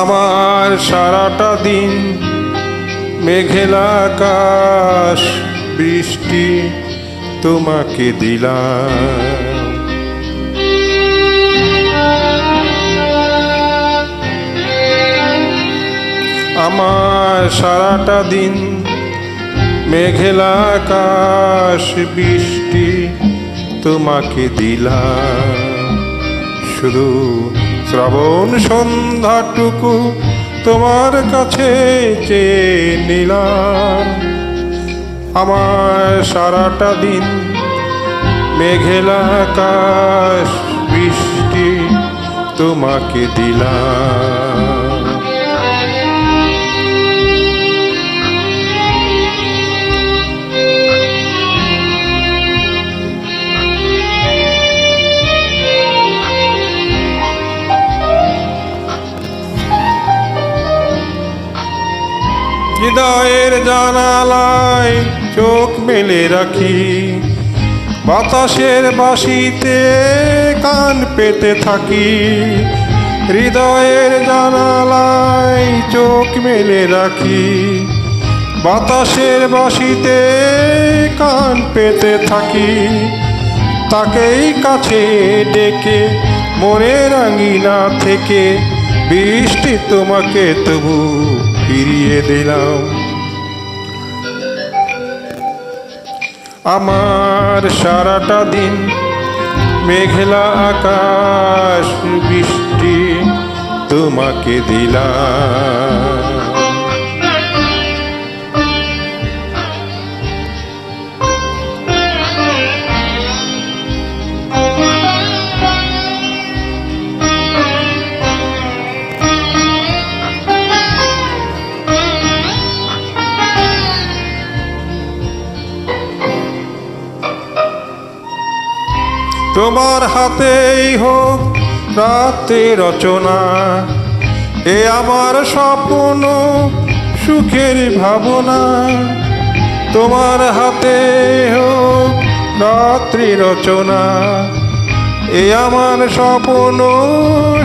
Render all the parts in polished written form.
আমার সারাটা দিন মেঘলা আকাশ বৃষ্টি তোমাকে দিলাম। আমার সারাটা দিন মেঘলা আকাশ বৃষ্টি তোমাকে দিলাম। শুধু শ্রাবণ সন্ধ্যাটুকু তোমার কাছে চেয়ে নিলাম। আমার সারাটা দিন মেঘলা আকাশ বৃষ্টি তোমাকে দিলাম। হৃদয়ের জানালায় চোখ মেলে রাখি, বাতাসের বাঁশিতে কান পেতে থাকি। হৃদয়ের জানালায় চোখ মেলে রাখি, বাতাসের বাঁশিতে কান পেতে থাকি। তাকেই কাছে ডেকে মনের আঙিনা থেকে বৃষ্টি তোমাকে তবু ফিরিয়ে দিলাম। আমার সারাটা দিন মেঘলা আকাশ বৃষ্টি তোমাকে দিলাম। তোমার হাতেই হোক রাতে রচনা, এ আমার স্বপ্ন সুখের ভাবনা। তোমার হাতে হোক রাত্রি রচনা, এ আমার স্বপ্ন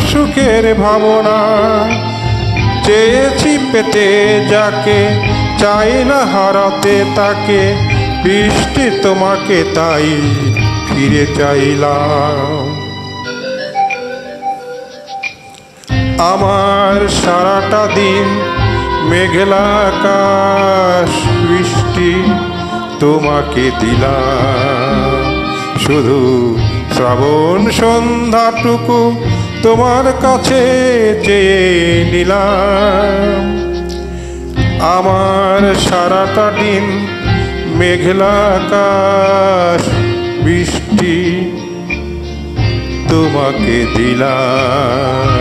সুখের ভাবনা। চেয়েছি পেতে যাকে, চাই না হারাতে তাকে, বৃষ্টি তোমাকে তাই ফিরে চাইলাম। আমার সারাটা দিন মেঘলা আকাশ বৃষ্টি তোমাকে দিলাম। শুধু শ্রাবণ সন্ধ্যাটুকু তোমার কাছে চেয়ে নিলাম। আমার সারাটা দিন মেঘলা আকাশ বৃষ্টি তোমাকে দিলাম।